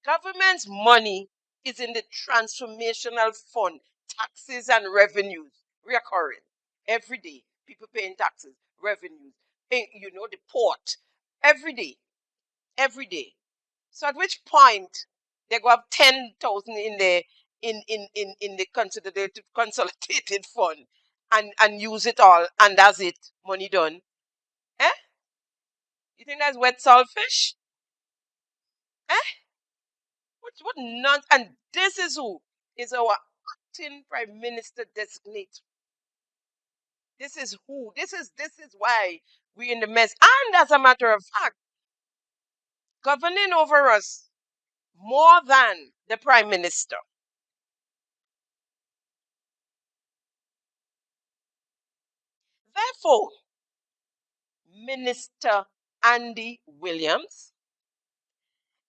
Government's money is in the transformational fund, taxes and revenues, recurring. Every day, people paying taxes, revenues, the port, every day, every day. So at which point they go have 10,000 in the consolidated fund and use it all, and that's it, money done. Eh? You think that's wet saltfish? Eh? What not? And this is who is our acting prime minister designate. This is who. This is why we're in the mess. And as a matter of fact, governing over us more than the prime minister. Therefore, Minister Andy Williams,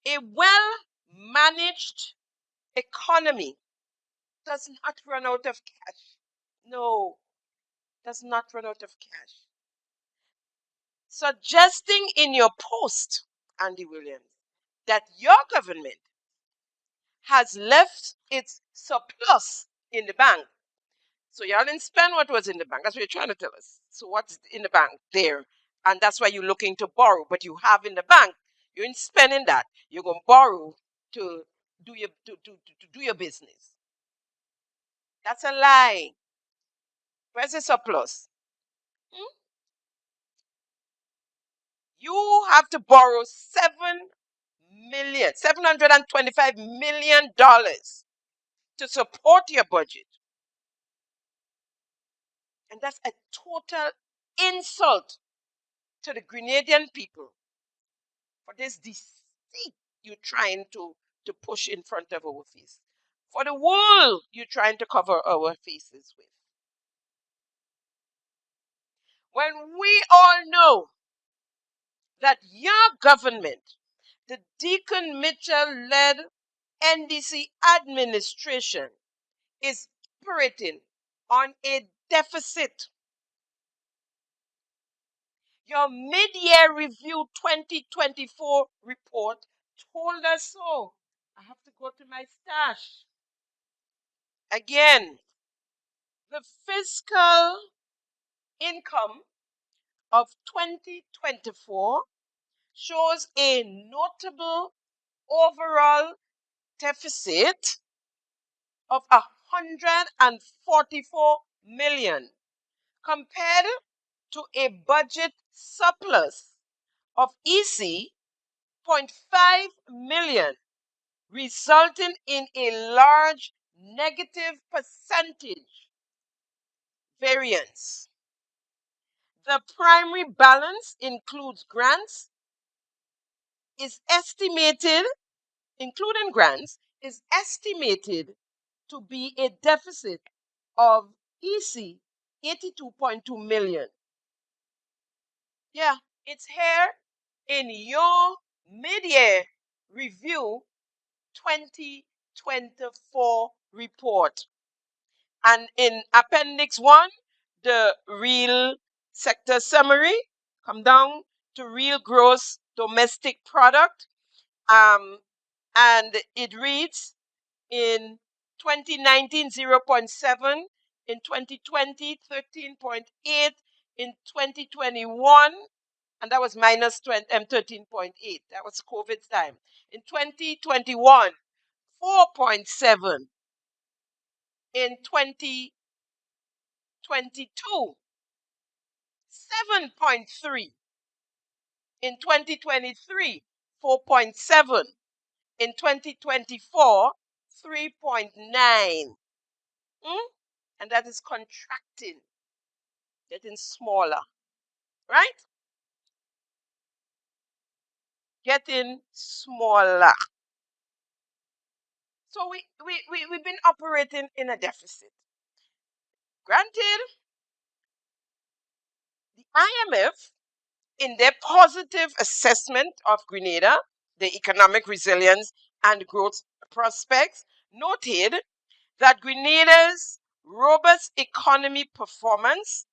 a well managed economy does not run out of cash. No, does not run out of cash. Suggesting in your post, Andy Williams, that your government has left its surplus in the bank. So y'all didn't spend what was in the bank. That's what you're trying to tell us. So what's in the bank there? And that's why you're looking to borrow. But you have in the bank, you ain't spending that. You're going to borrow to to do your business. That's a lie. Where's the surplus? Hmm? You have to borrow $725 million to support your budget. And that's a total insult to the Grenadian people for this deceit you're trying to push in front of our face. For the world you're trying to cover our faces with. When we all know that your government, the Deacon Mitchell-led NDC administration, is operating on a deficit. Your mid-year review 2024 report told us so. I have to go to my stash. Again, the fiscal income of 2024 shows a notable overall deficit of 144 million compared to a budget surplus of EC 0.5 million, resulting in a large negative percentage variance. The primary balance includes grants, is estimated, including grants, is estimated to be a deficit of EC 82.2 million. Yeah, it's here in your mid-year review 2024 report. And in Appendix 1, the real sector summary, come down to real gross domestic product. And it reads in 2019, 0.7, in 2020, 13.8, in 2021, and that was minus 13.8. That was COVID time. In 2021, 4.7. In 2022, 7.3. In 2023, 4.7. In 2024, 3.9. And that is contracting, getting smaller, right? Getting smaller. So we've been operating in a deficit. Granted, the IMF, in their positive assessment of Grenada, the economic resilience and growth prospects, noted that Grenada's robust economy performance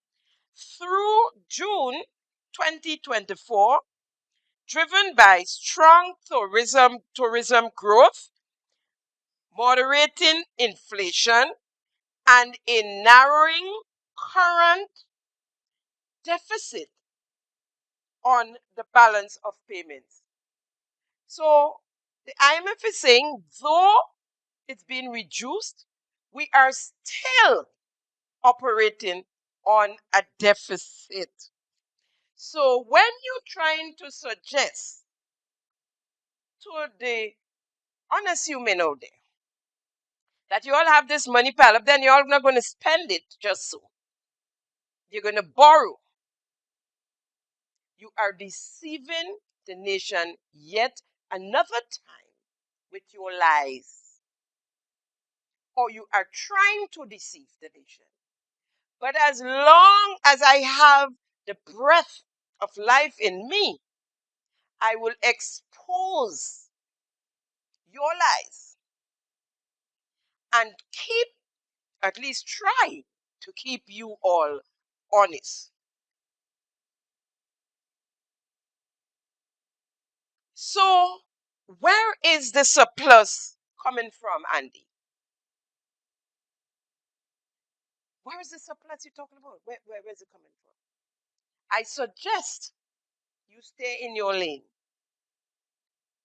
through June 2024 driven by strong tourism growth, moderating inflation, and a narrowing current deficit on the balance of payments. So the IMF is saying, though it's been reduced, we are still operating on a deficit. So when you're trying to suggest to the unassuming out there that you all have this money pile up, then you're all not going to spend it just so. You're going to borrow. You are deceiving the nation yet another time with your lies. Or you are trying to deceive the nation. But as long as I have the breath of life in me, I will expose your lies and keep, at least try to keep you all honest. So, where is the surplus coming from, Andy? Where is the surplus you're talking about? Where is it coming from? I suggest you stay in your lane.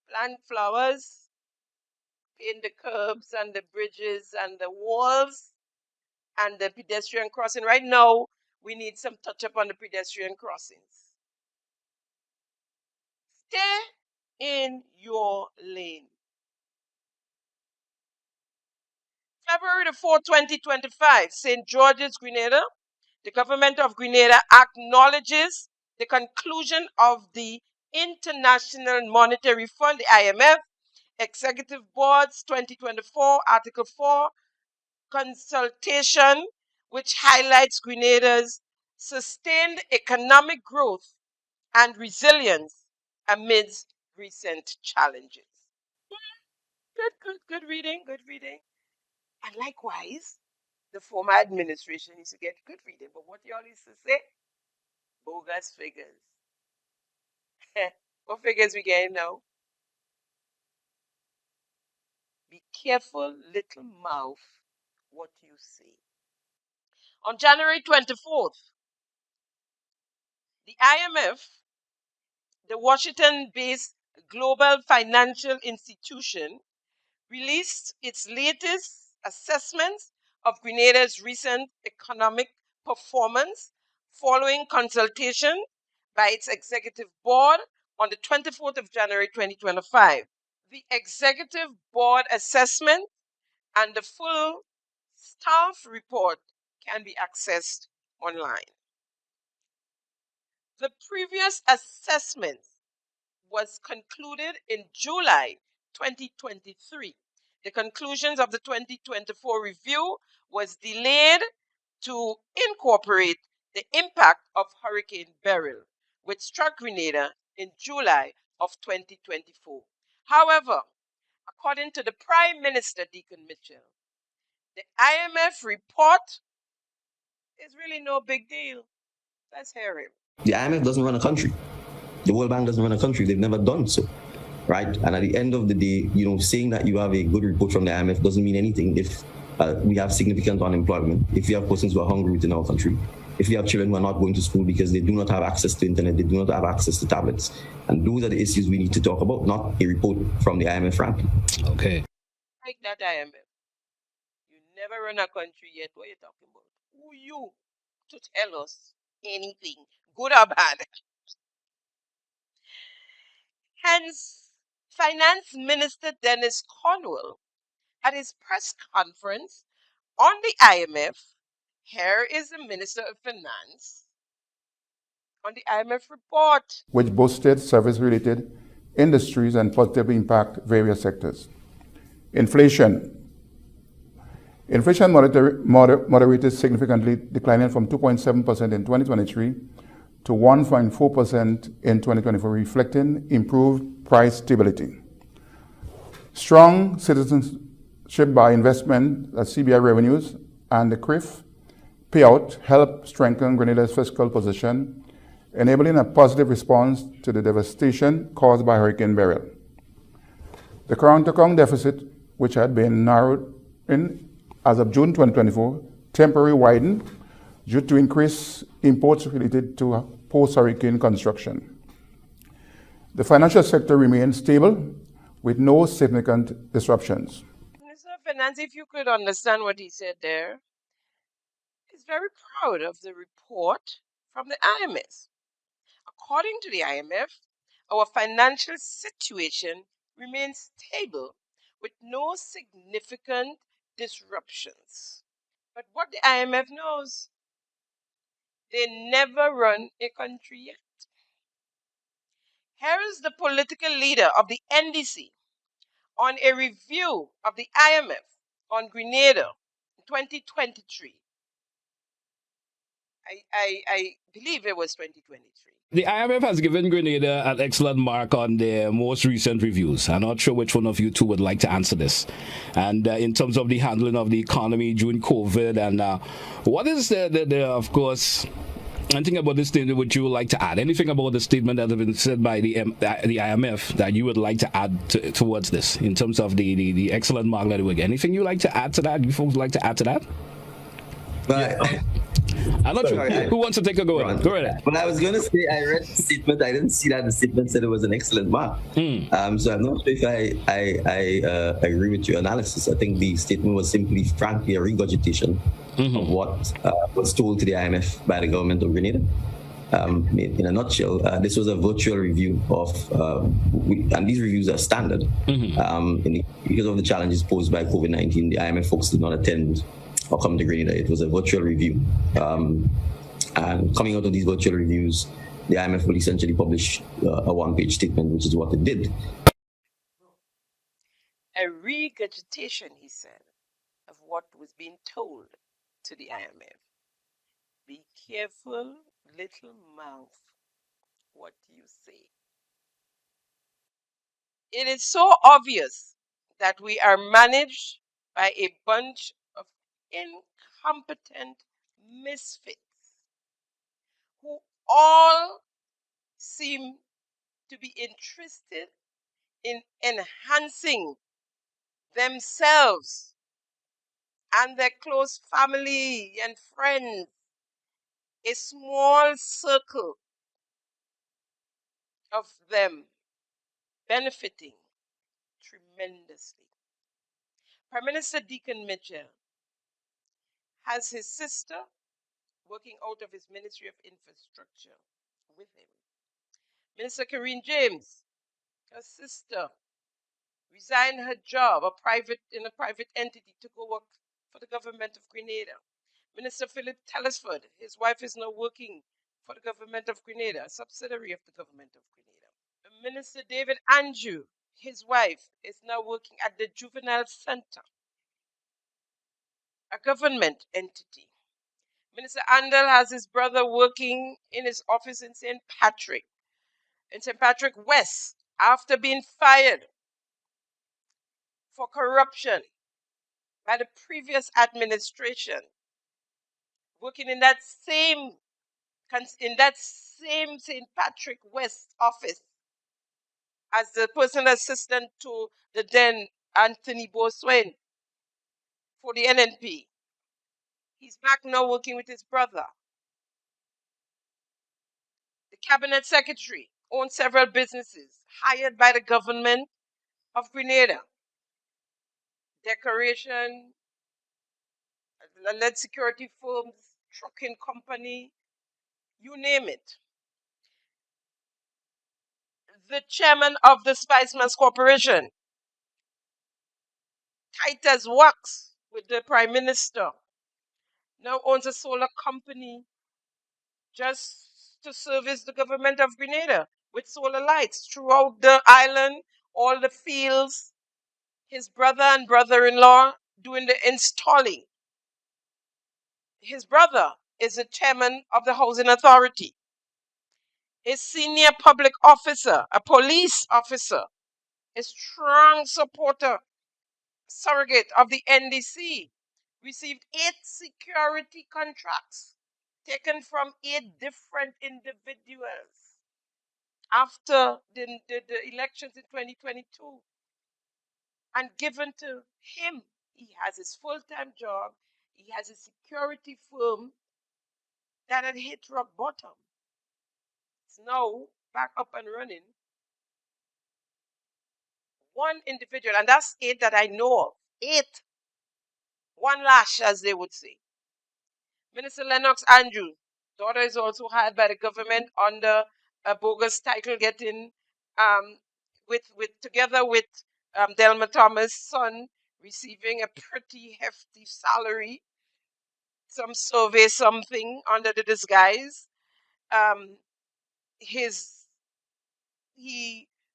Plant flowers, paint the curbs and the bridges and the walls and the pedestrian crossing. Right now, we need some touch up on the pedestrian crossings. Stay in your lane. February the 4th, 2025, St. George's, Grenada. The government of Grenada acknowledges the conclusion of the International Monetary Fund, the IMF, Executive Board's 2024 Article 4 consultation, which highlights Grenada's sustained economic growth and resilience amidst recent challenges. Good reading, good reading. And likewise, the former administration used to get good reading, but what y'all used to say? Bogus figures. What figures we getting now? Be careful, little mouth, what you say. On January 24th, the IMF, the Washington-based global financial institution, released its latest assessments of Grenada's recent economic performance following consultation by its executive board on the 24th of January 2025. The executive board assessment and the full staff report can be accessed online. The previous assessment was concluded in July 2023. The conclusions of the 2024 review was delayed to incorporate the impact of Hurricane Beryl, which struck Grenada in July of 2024. However, according to the Prime Minister, Deacon Mitchell, the IMF report is really no big deal. Let's hear him. The IMF doesn't run a country. The World Bank doesn't run a country. They've never done so, right? And at the end of the day, saying that you have a good report from the IMF doesn't mean anything if we have significant unemployment, if we have persons who are hungry within our country, if we have children who are not going to school because they do not have access to internet, they do not have access to tablets. And those are the issues we need to talk about, not a report from the IMF, frankly. Okay. Like that IMF. You never run a country yet. What are you talking about? Who are you to tell us anything, good or bad? Hence, Finance Minister Dennis Cornwell, at his press conference on the IMF, here is the Minister of Finance on the IMF report, which boosted service-related industries and positively impact various sectors. Inflation moderated significantly, declining from 2.7% in 2023 to 1.4% in 2024, reflecting improved price stability. Strong citizenship by investment, CBI revenues, and the CRIF payout helped strengthen Grenada's fiscal position, enabling a positive response to the devastation caused by Hurricane Beryl. The current account deficit, which had been narrowed in as of June 2024, temporarily widened due to increased imports related to post-hurricane construction. The financial sector remains stable with no significant disruptions. Minister of Finance, if you could understand what he said there, is very proud of the report from the IMF. According to the IMF, our financial situation remains stable with no significant disruptions. But what the IMF knows, they never run a country yet. Here is the political leader of the NDC on a review of the IMF on Grenada in 2023. I believe it was 2023. The IMF has given Grenada an excellent mark on their most recent reviews. I'm not sure which one of you two would like to answer this. And in terms of the handling of the economy during COVID, and what is of course, anything about this statement would you would like to add? Anything about the statement that has been said by the IMF that you would like to add towards this in terms of the excellent mark that we get? Anything you like to add to that? You folks like to add to that? I'm not sure. Who wants to take a go at it? Go ahead. But I was going to say, I read the statement. I didn't see that the statement said it was an excellent mark. So I'm not sure if I agree with your analysis. I think the statement was simply, frankly, a regurgitation of what was told to the IMF by the government of Grenada. In a nutshell, this was a virtual review of, and these reviews are standard. Because of the challenges posed by COVID-19, the IMF folks did not attend or come to Grenada. It was a virtual review. And coming out of these virtual reviews, the IMF will essentially publish a one-page statement, which is what it did. A regurgitation, he said, of what was being told to the IMF. Be careful, little mouth, what you say. It is so obvious that we are managed by a bunch of incompetent misfits who all seem to be interested in enhancing themselves and their close family and friends, a small circle of them benefiting tremendously. Prime Minister Deacon Mitchell has his sister working out of his Ministry of Infrastructure with him. Minister Karine James, her sister, resigned her job in a private entity to go work for the government of Grenada. Minister Philip Telesford, his wife is now working for the government of Grenada, a subsidiary of the government of Grenada. Minister David Andrew, his wife, is now working at the Juvenile Center, a government entity. Minister Andel has his brother working in his office in St. Patrick West, after being fired for corruption by the previous administration, working in that same St. Patrick West office as the personal assistant to the then Anthony Boswain for the NNP. He's back now working with his brother. The cabinet secretary owns several businesses hired by the government of Grenada. Decoration, led security firms, trucking company, you name it. The chairman of the Spiceman's Corporation, tight as wax with the prime minister, now owns a solar company just to service the government of Grenada with solar lights throughout the island, all the fields. His brother and brother-in-law doing the installing. His brother is the chairman of the Housing Authority. A senior public officer, a police officer, a strong supporter, surrogate of the NDC, received 8 security contracts taken from 8 different individuals after the elections in 2022 and given to him. He has his full-time job. He has a security firm that had hit rock bottom. It's now back up and running. One individual, and that's 8 that I know of. 8. One lash, as they would say. Minister Lennox Andrew, daughter is also hired by the government under a bogus title getting together with Delma Thomas' son receiving a pretty hefty salary, some survey something under the disguise. He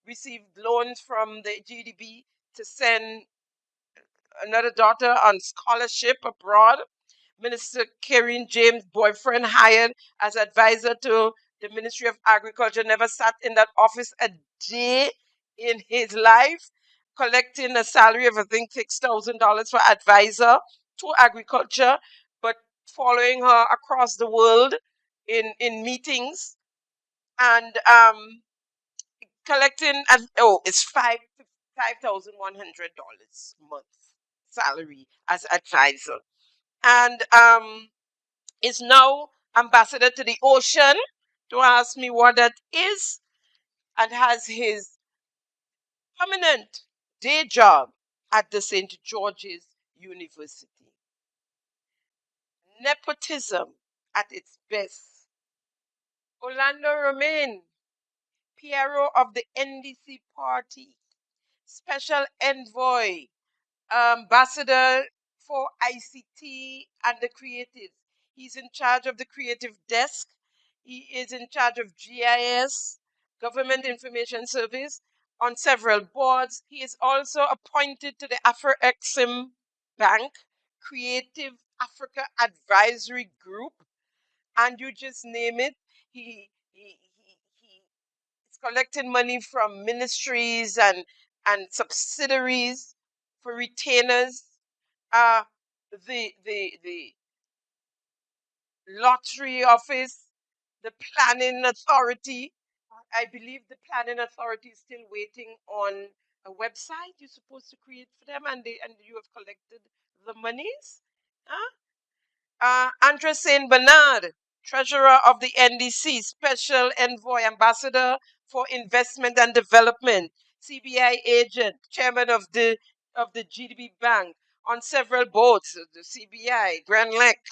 received loans from the GDP to send another daughter on scholarship abroad. Minister Karen James' boyfriend, hired as advisor to the Ministry of Agriculture, never sat in that office a day in his life, collecting a salary of, I think, $6,000 for advisor to agriculture, but following her across the world in meetings and collecting, it's $5,100 a month salary as advisor. And is now ambassador to the ocean. Don't ask me what that is. And has his permanent day job at the St. George's University. Nepotism at its best. Orlando Romain, Piero of the NDC party, special envoy, ambassador for ICT and the creatives. He's in charge of the creative desk. He is in charge of GIS, Government Information Service, on several boards. He is also appointed to the Afro-Exim Bank Creative Africa Advisory Group, and you just name it. He is collecting money from ministries and subsidiaries for retainers. The lottery office, the planning authority. I believe the planning authority is still waiting on a website you're supposed to create for them, and you have collected the monies. Huh? Andre Saint Bernard, treasurer of the NDC, special envoy, ambassador for investment and development, CBI agent, chairman of the GDP Bank, on several boards, the CBI, Grand Lake,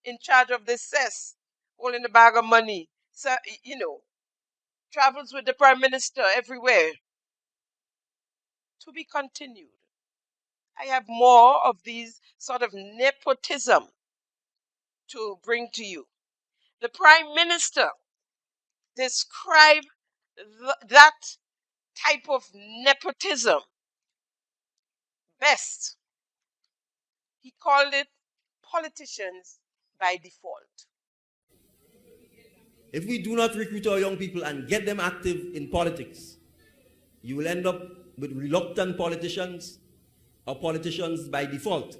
in charge of the CES, holding a bag of money. So, travels with the prime minister everywhere. To be continued. I have more of these sort of nepotism to bring to you. The prime minister described that type of nepotism best. He called it politicians by default. If we do not recruit our young people and get them active in politics, you will end up with reluctant politicians or politicians by default.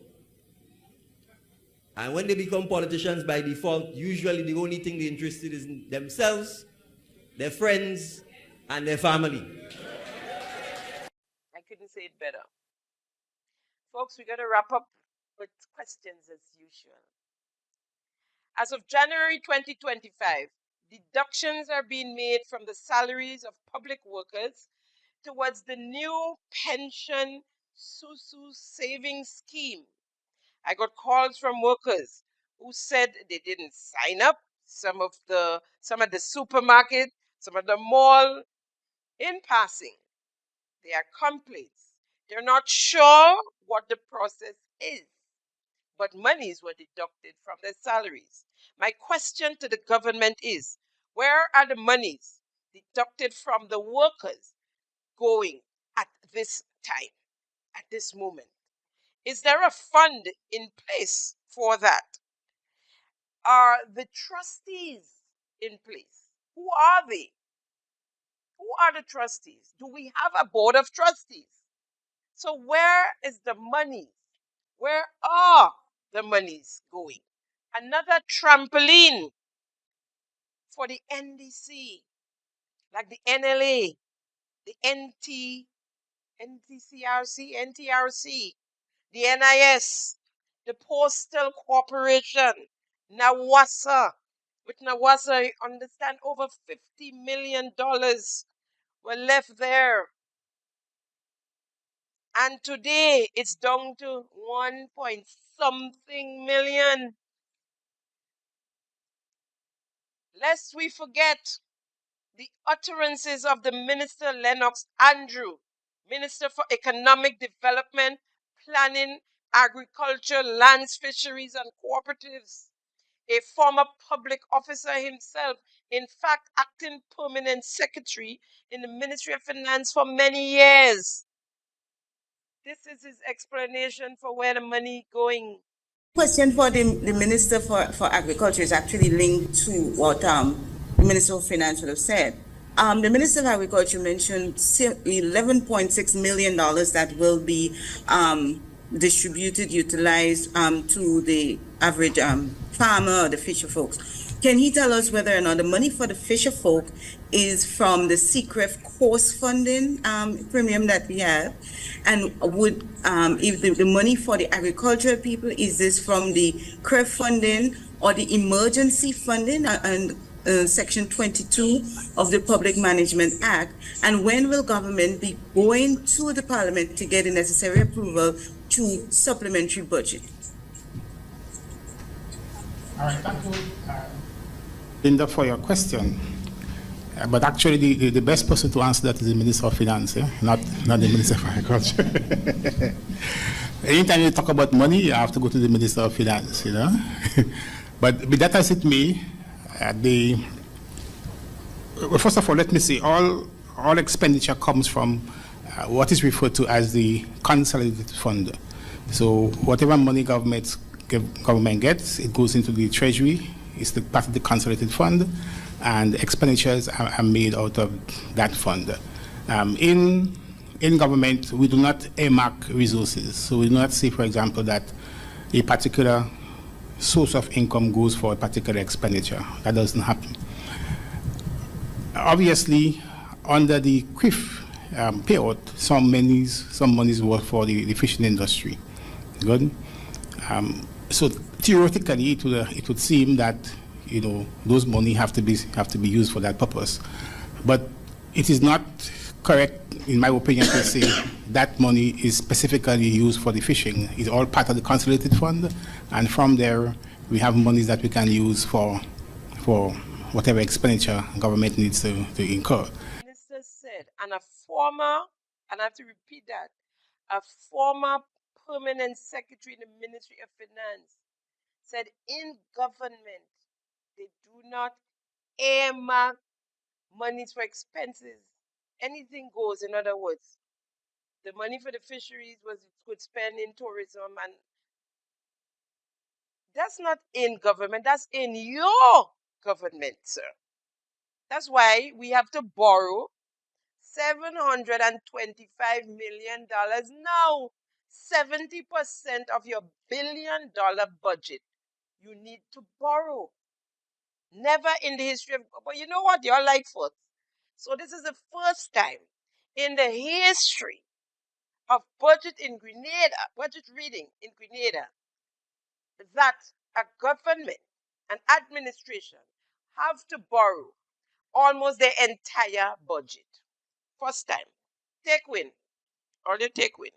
And when they become politicians by default, usually the only thing they're interested is in themselves, their friends, and their family. I couldn't say it better. Folks, we're going to wrap up with questions as usual. As of January 2025, deductions are being made from the salaries of public workers towards the new pension SUSU savings scheme. I got calls from workers who said they didn't sign up. Some at the supermarket, some at the mall. In passing, there are complaints. They're not sure what the process is, but monies were deducted from their salaries. My question to the government is, where are the monies deducted from the workers going at this time, at this moment? Is there a fund in place for that? Are the trustees in place? Who are they? Who are the trustees? Do we have a board of trustees? So where is the money? Where are the monies going? another trampoline for the NDC, like the NLA, the NTRC, the NIS, the Postal Corporation, NAWASA. With NAWASA, you understand over $50 million were left there. And today it's down to 1 point something million. Lest we forget the utterances of the Minister Lennox Andrew, Minister for Economic Development, Planning, Agriculture, Lands, Fisheries and Cooperatives, a former public officer himself, in fact, acting permanent secretary in the Ministry of Finance for many years. This is his explanation for where the money going. Question for the Minister for Agriculture is actually linked to what the Minister of Finance would have said. The Minister of Agriculture mentioned $11.6 million that will be distributed, utilized to the average farmer or the fisher folks. Can he tell us whether or not the money for the fisher folk is from the CCREF course funding premium that we have? And would if the money for the agricultural people, is this from the CREF funding or the emergency funding and Section 22 of the Public Management Act? And when will government be going to the Parliament to get the necessary approval to supplementary budget? All right, thank you, Linda, for your question. But actually, the best person to answer that is the Minister of Finance, not the Minister of Agriculture. Anytime you talk about money, you have to go to the Minister of Finance, But be that as it may, well, first of all, let me say, all expenditure comes from what is referred to as the consolidated fund. So whatever money government gets, it goes into the treasury. It's the part of the consolidated fund, and expenditures are made out of that fund. In government, we do not earmark resources. So we do not say, for example, that a particular source of income goes for a particular expenditure. That doesn't happen. Obviously, under the CRIF payout, some monies were for the fishing industry. Good. So theoretically, it would seem that those money have to be used for that purpose, but it is not correct, in my opinion, to say that money is specifically used for the fishing. It's all part of the consolidated fund, and from there we have monies that we can use for whatever expenditure government needs to incur. The minister said, and I have to repeat that, a former permanent secretary in the Ministry of Finance said in government they do not earmark monies for expenses. Anything goes, in other words. The money for the fisheries could spend in tourism, and that's not in government, that's in your government, sir. That's why we have to borrow $725 million now. 70% of your billion-dollar budget you need to borrow. Never in the history of, but you know what? You're like foot. So this is the first time in the history of budget reading in Grenada, that a government, an administration, have to borrow almost their entire budget. First time. Take win. Or the take win.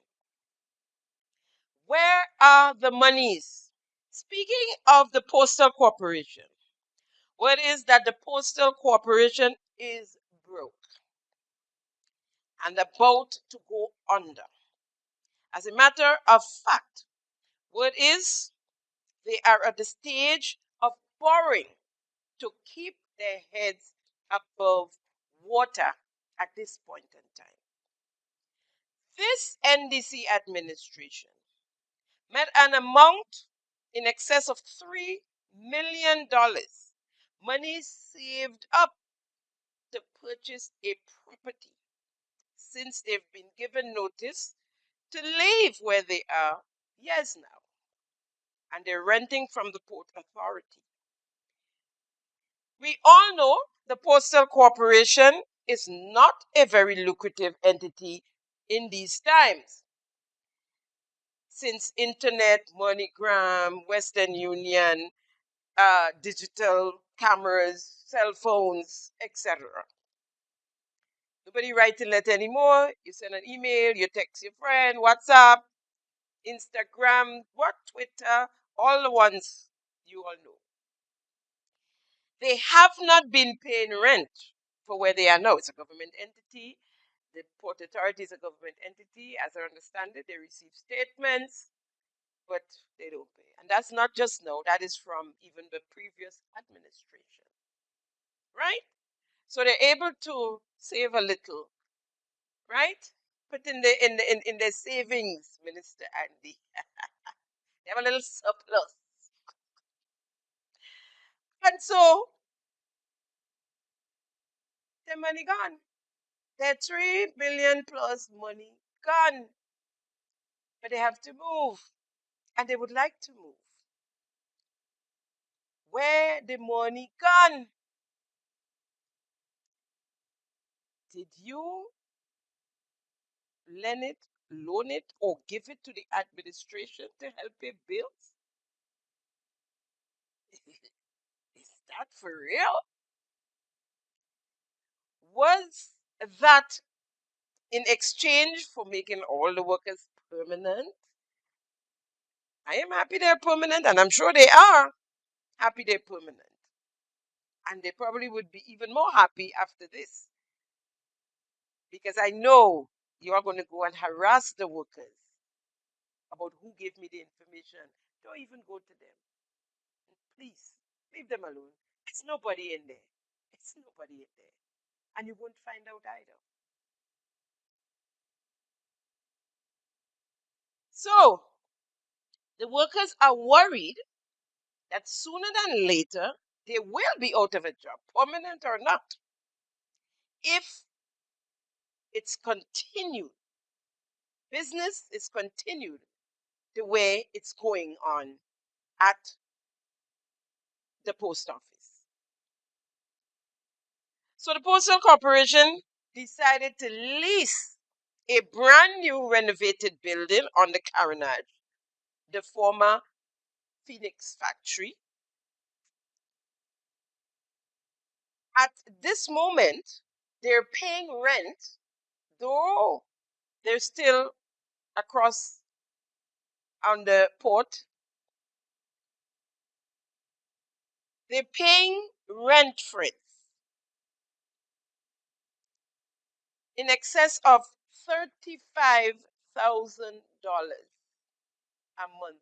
Where are the monies? Speaking of the Postal Corporation, what is that the Postal Corporation is broke and about to go under. As a matter of fact, what is they are at the stage of borrowing to keep their heads above water at this point in time. This NDC administration met an amount in excess of $3 million, money saved up to purchase a property since they've been given notice to leave where they are years now. and they're renting from the Port Authority. We all know the Postal Corporation is not a very lucrative entity in these times. Since internet, MoneyGram, Western Union, digital cameras, cell phones, etc. Nobody writes a letter anymore. You send an email, you text your friend, WhatsApp, Instagram, Twitter, all the ones you all know. They have not been paying rent for where they are now. It's a government entity. The Port Authority is a government entity. As I understand it, they receive statements, but they don't pay. And that's not just now, that is from even the previous administration. Right? So they're able to save a little, right? Put in their savings, Minister Andy. They have a little surplus. And so their money gone. Their 3 billion plus money gone. But they have to move. And they would like to move. Where the money gone? Did you lend it, loan it, or give it to the administration to help pay bills? Is that for real? Was that in exchange for making all the workers permanent? I am happy they're permanent, and I'm sure they are happy they're permanent. And they probably would be even more happy after this. Because I know you are going to go and harass the workers about who gave me the information. Don't even go to them. Please, leave them alone. It's nobody in there. It's nobody in there. And you won't find out either. So, the workers are worried that sooner than later, they will be out of a job, permanent or not, if it's continued. Business is continued the way it's going on at the post office. So the Postal Corporation decided to lease a brand new renovated building on the Carenage, the former Phoenix factory. At this moment, they're paying rent, though they're still across on the port. They're paying rent for it in excess of $35,000 a month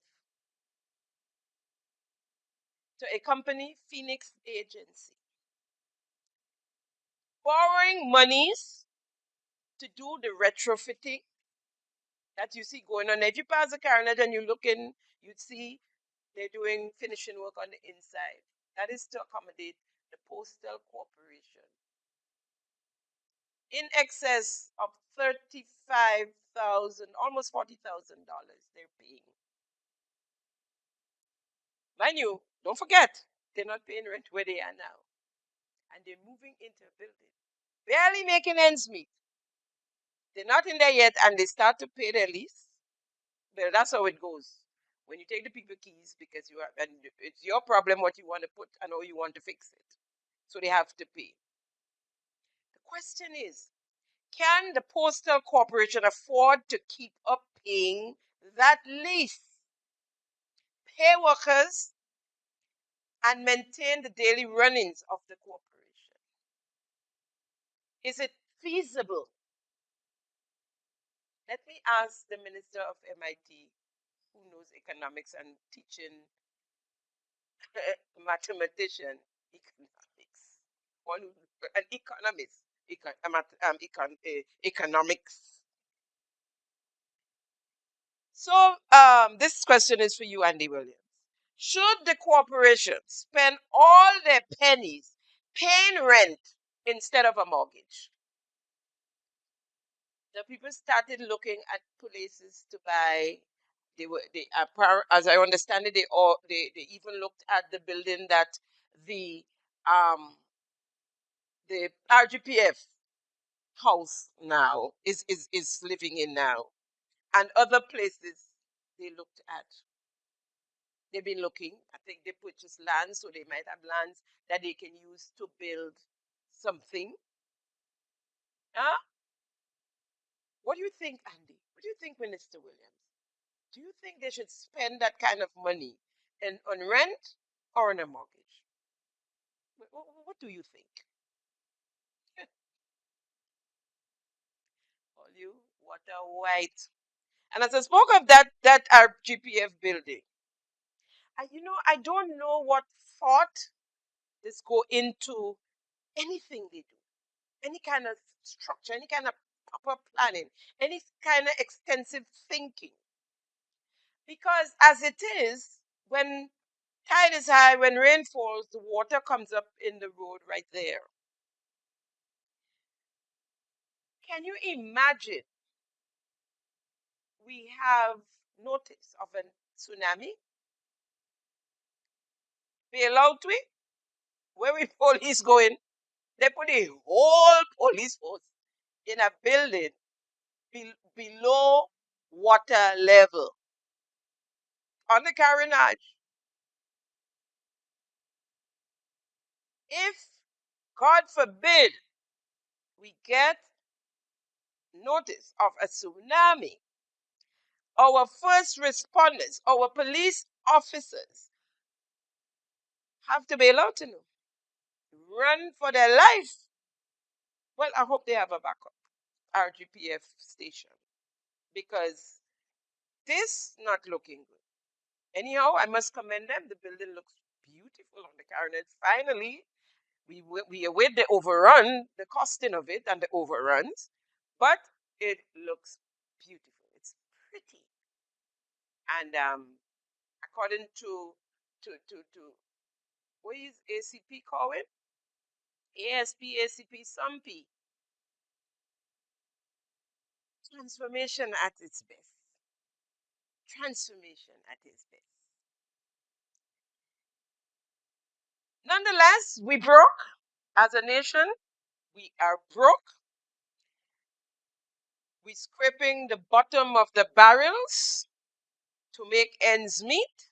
to a company, Phoenix Agency, borrowing monies to do the retrofitting that you see going on. Now, if you pass the carnage and you look in, you'd see they're doing finishing work on the inside. That is to accommodate the Postal Corporation. In excess of $35,000, almost $40,000 they're paying. Mind you, don't forget, they're not paying rent where they are now. And they're moving into a building, barely making ends meet. They're not in there yet, and they start to pay their lease. Well, that's how it goes. When you take the people keys, because you are, and it's your problem what you want to put and how you want to fix it. So they have to pay. The question is, can the Postal Corporation afford to keep up paying that lease, pay workers, and maintain the daily runnings of the corporation? Is it feasible? Let me ask the Minister of MIT, who knows economics and teaching mathematician, economics, an economist, economics. So this question is for you, Andy Williams. Should the corporation spend all their pennies paying rent instead of a mortgage? The people started looking at places to buy as I understand it, they even looked at the building that the RGPF house now is living in now, and other places they looked at. They've been looking. I think they purchased land, so they might have lands that they can use to build something. Huh? What do you think, Andy? What do you think, Minister Williams? Do you think they should spend that kind of money on rent or on a mortgage? What do you think? All you water white. And as I spoke of that RGPF building, I don't know what thought this go into anything they do, any kind of structure, any kind of proper planning, any kind of extensive thinking. Because as it is, when tide is high, when rain falls, the water comes up in the road right there. Can you imagine we have notice of a tsunami? Bailout we? Where we police going? They put a whole police force in a building below water level on the carronage. If, God forbid, we get notice of a tsunami, our first responders, our police officers have to bail out, run for their life. Well, I hope they have a backup RGPF station, because this not looking good. Anyhow, I must commend them. The building looks beautiful on the carronade. Finally, we await the overrun, the costing of it and the overruns, but it looks beautiful. It's pretty. And according to what is ACP call it? ACP, Sumpy. Transformation at its best. Transformation at its best. Nonetheless, we broke as a nation. We are broke. We're scraping the bottom of the barrels to make ends meet.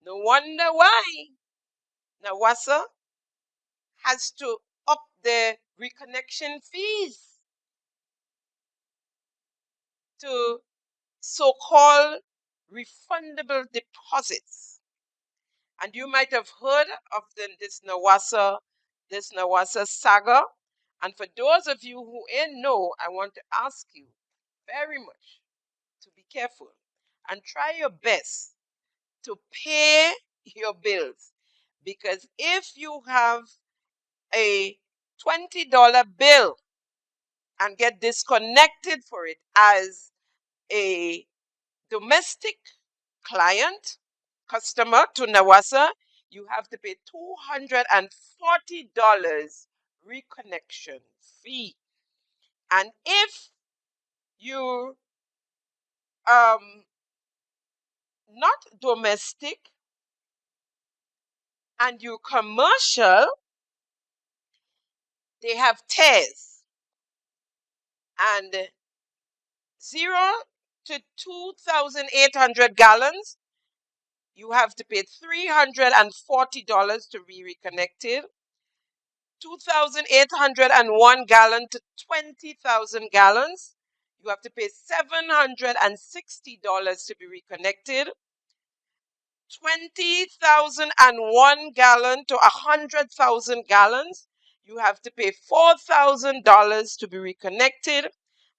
No wonder why NAWASA has to up the reconnection fees to so-called refundable deposits. And you might have heard of this NAWASA saga. And for those of you who ain't know, I want to ask you very much to be careful and try your best to pay your bills. Because if you have a $20 bill and get disconnected for it as a domestic client, customer to NAWASA, you have to pay $240 reconnection fee. And if you not domestic and you commercial, they have tiers. And 0 to 2,800 gallons, you have to pay $340 to be reconnected. 2,801 gallon to 20,000 gallons, you have to pay $760 to be reconnected. 20,001 gallon to 100,000 gallons, you have to pay $4,000 to be reconnected.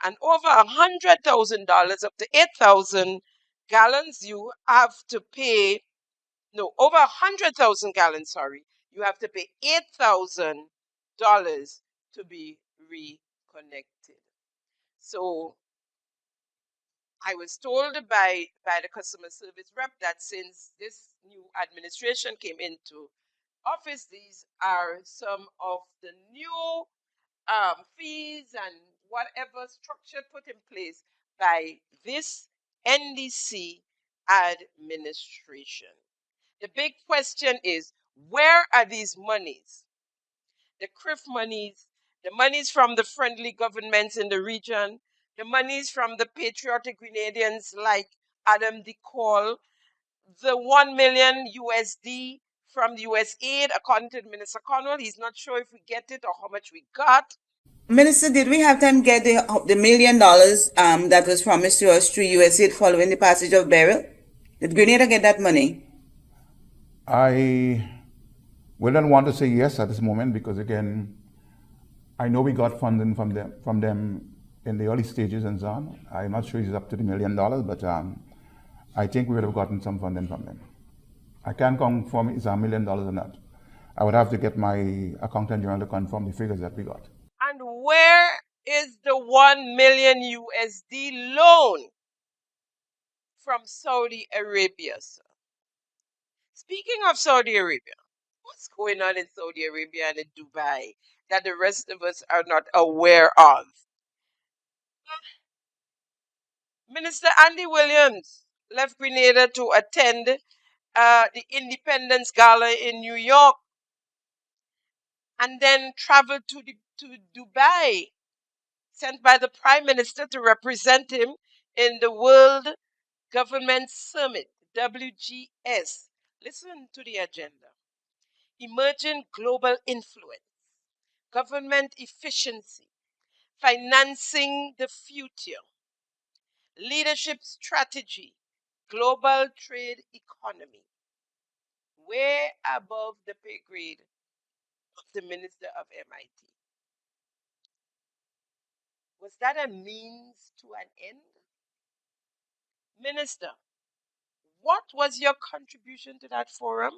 And over $100,000 up to 8,000 gallons, you have to pay, no, over 100,000 gallons, sorry, you have to pay $8,000 to be reconnected. So I was told by the customer service rep that since this new administration came into office, these are some of the new fees and whatever structure put in place by this NDC administration. The big question is, where are these monies? The CRIF monies, the monies from the friendly governments in the region, the monies from the patriotic Grenadians like Adam DeCall, the 1 million USD from the US aid, according to Minister Cornwall. He's not sure if we get it or how much we got. Minister, did we have them get the $1 million that was promised to us through USAID following the passage of Beryl? Did Grenada get that money? I wouldn't want to say yes at this moment because, again, I know we got funding from them in the early stages and so on. I'm not sure it's up to the $1 million, but I think we would have gotten some funding from them. I can't confirm it's $1 million or not. I would have to get my accountant general to confirm the figures that we got. And where is the 1 million USD loan from Saudi Arabia, sir? Speaking of Saudi Arabia, what's going on in Saudi Arabia and in Dubai that the rest of us are not aware of? Minister Andy Williams left Grenada to attend the Independence Gala in New York and then traveled to Dubai, sent by the Prime Minister to represent him in the World Government Summit, WGS. Listen to the agenda. Emerging global influence, government efficiency, financing the future, leadership strategy, global trade economy. Way above the pay grade of the Minister of MIT. Was that a means to an end? Minister, what was your contribution to that forum?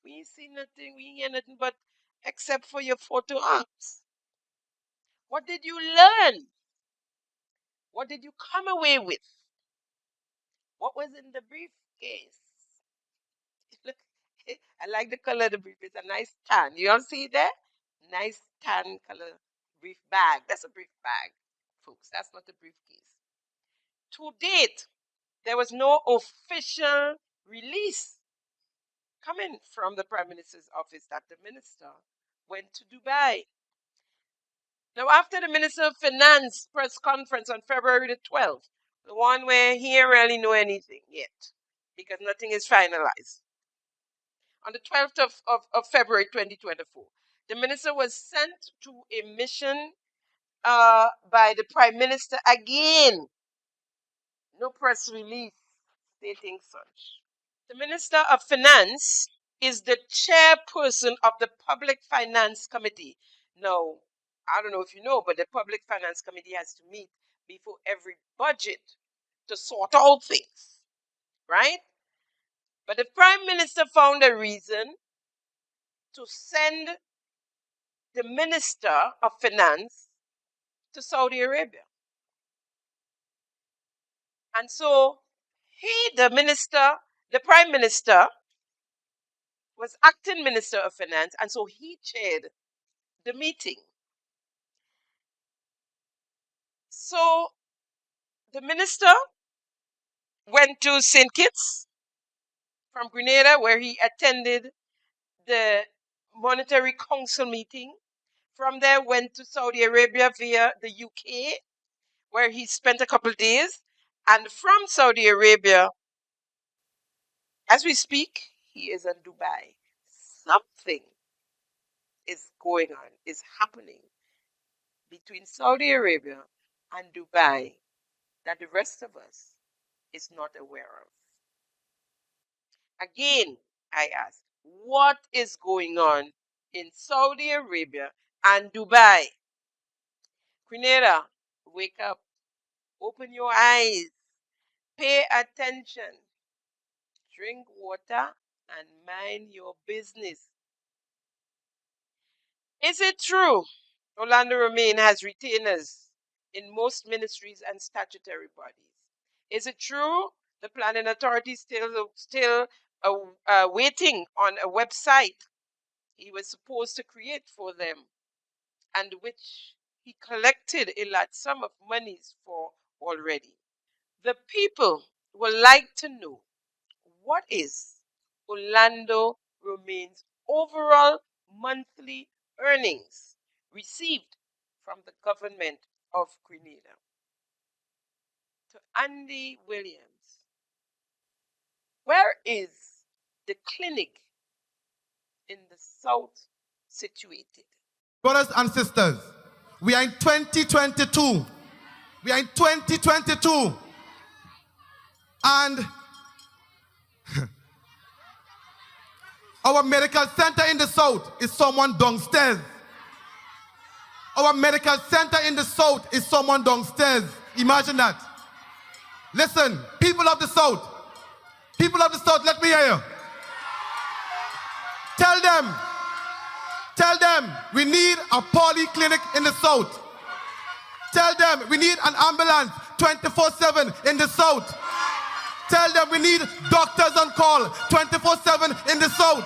We ain't seen nothing, we ain't hear nothing but except for your photo ops. What did you learn? What did you come away with? What was in the briefcase? Look, I like the color of the briefcase. A nice tan. You all see that? Nice tan color brief bag. That's a brief bag, folks. That's not a briefcase. To date, there was no official release coming from the Prime Minister's office that the minister went to Dubai. Now, after the Minister of Finance press conference on February the 12th, the one where he didn't really know anything yet, because nothing is finalized. On the 12th of February 2024, the minister was sent to a mission by the Prime Minister again. No press release stating such. The Minister of Finance is the chairperson of the Public Finance Committee. Now, I don't know if you know, but the Public Finance Committee has to meet before every budget to sort out things, right? But the Prime Minister found a reason to send the Minister of Finance to Saudi Arabia. And so the Prime Minister, was acting Minister of Finance, and so he chaired the meeting. So the minister went to St. Kitts from Grenada, where he attended the Monetary Council meeting. From there, went to Saudi Arabia via the UK, where he spent a couple of days. And from Saudi Arabia, as we speak, he is in Dubai. Something is going on, is happening between Saudi Arabia and Dubai that the rest of us is not aware of. Again, I ask, what is going on in Saudi Arabia and Dubai? Grenada, wake up, open your eyes, pay attention, drink water, and mind your business. Is it true Orlando Romaine has retainers in most ministries and statutory bodies? Is it true the planning authority still waiting on a website he was supposed to create for them, and which he collected a large sum of monies for already? The people would like to know What is Orlando Romain's overall monthly earnings received from the government of Grenada? To Andy Williams, where is the clinic in the south situated? Brothers and sisters, we are in 2022. We are in 2022. And our medical center in the south is someone downstairs. Our medical center in the south is someone downstairs. Imagine that. Listen, people of the south, let me hear you. Tell them we need a polyclinic in the south. Tell them we need an ambulance 24/7 in the south. Tell them we need doctors on call 24/7 in the south.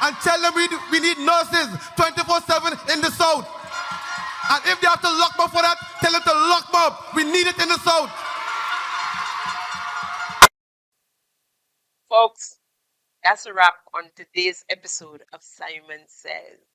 And tell them we need nurses 24/7 in the south. And if they have to lock them up for that, tell them to lock them up. We need it in the south. Folks, that's a wrap on today's episode of Simon Says.